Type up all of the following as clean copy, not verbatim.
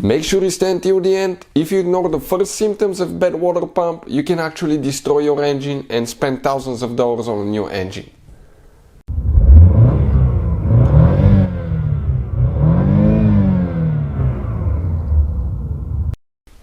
Make sure you stay until the end. If you ignore the first symptoms of bad water pump, you can actually destroy your engine and spend thousands of dollars on a new engine.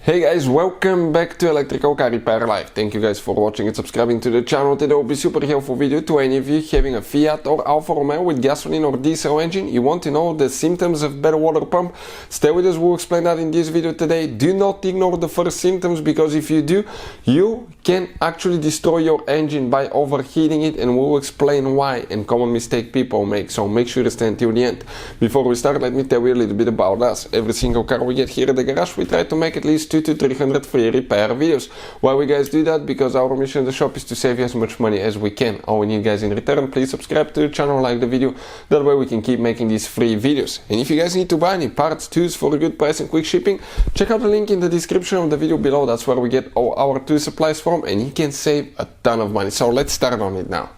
Hey guys, welcome back to Electrical Car Repair Live. Thank you guys for watching and subscribing to the channel. Today will be super helpful video to any of you having a Fiat or Alfa Romeo with gasoline or diesel engine. You want to know the symptoms of bad water pump? Stay with us, we'll explain that in this video today. Do not ignore the first symptoms, because if you do, you can actually destroy your engine by overheating it, and we'll explain why and common mistake people make. So make sure to stay until the end. Before we start, let me tell you a little bit about us. Every single car we get here at the garage, we try to make at least 200 to 300 free repair videos. Why we guys do that? Because our mission in the shop is to save you as much money as we can. All we need, guys, in return, please subscribe to the channel, like the video, that way we can keep making these free videos. And if you guys need to buy any parts, tools for a good price and quick shipping, check out the link in the description of the video below. That's where we get all our tool supplies from, and you can save a ton of money. So let's start on it now.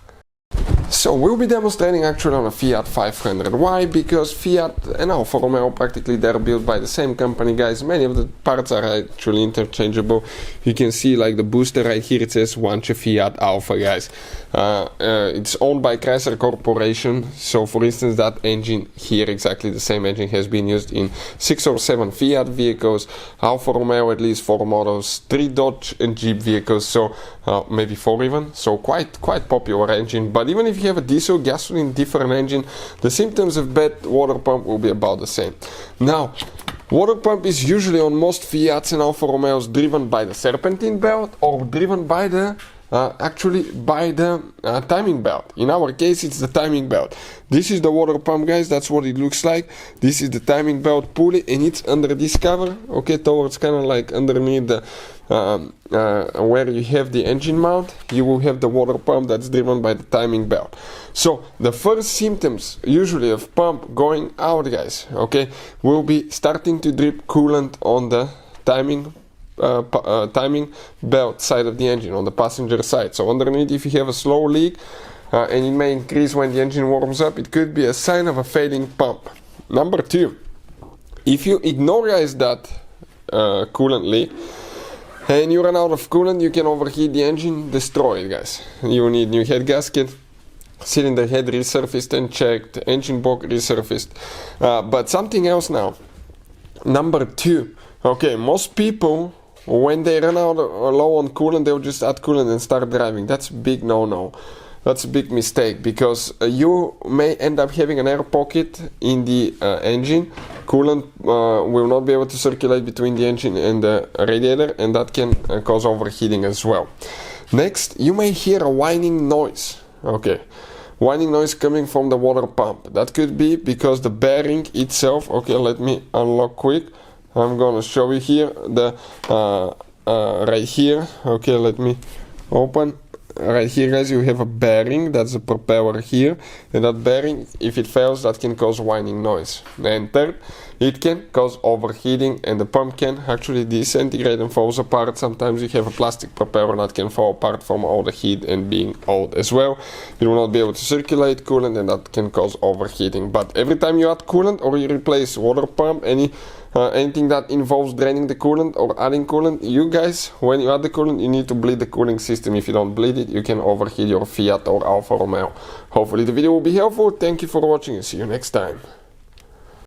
So we'll be demonstrating actually on a Fiat 500. Why? Because Fiat and Alfa Romeo, practically they're built by the same company, guys. Many of the parts are actually interchangeable. You can see like the booster right here, it says Wantje Fiat Alfa, guys. It's owned by Chrysler Corporation. So for instance, that engine here, exactly the same engine, has been used in 6 or 7 Fiat vehicles, Alfa Romeo at least 4 models, 3 Dodge and Jeep vehicles, so maybe 4 even. So quite popular engine. But even if you have a diesel, gasoline, different engine, the symptoms of bad water pump will be about the same. Now, water pump is usually on most Fiats and Alfa Romeos driven by the serpentine belt or driven by the timing belt. In our case, it's the timing belt. This is the water pump, guys. That's what it looks like. This is the timing belt pulley, and it's under this cover, okay, towards kind of like underneath the where you have the engine mount. You will have the water pump that's driven by the timing belt. So the first symptoms usually of pump going out, guys, okay, will be starting to drip coolant on the timing belt side of the engine, on the passenger side. So underneath, if you have a slow leak, and it may increase when the engine warms up, it could be a sign of a failing pump. Number 2, if you ignore, guys, that coolant leak and you run out of coolant, you can overheat the engine, destroy it, guys. You need new head gasket, cylinder head resurfaced and checked, engine block resurfaced. But something else now. Number 2, okay, most people, when they run out low on coolant, they'll just add coolant and start driving. That's a big no-no. That's a big mistake, because you may end up having an air pocket in the engine. Coolant will not be able to circulate between the engine and the radiator, and that can cause overheating as well. Next, you may hear a whining noise. Okay, whining noise coming from the water pump. That could be because the bearing itself, okay, let me unlock quick. I'm gonna show you here the right here, okay, let me open. Right here, guys, you have a bearing, that's a propeller here, and that bearing, if it fails, that can cause whining noise. And third, it can cause overheating, and the pump can actually disintegrate and falls apart. Sometimes you have a plastic propeller that can fall apart from all the heat and being old as well. You will not be able to circulate coolant, and that can cause overheating. But every time you add coolant or you replace water pump, anything that involves draining the coolant or adding coolant, you guys, when you add the coolant, you need to bleed the cooling system. If you don't bleed it, you can overheat your Fiat or Alfa Romeo. Hopefully the video will be helpful. Thank you for watching and see you next time.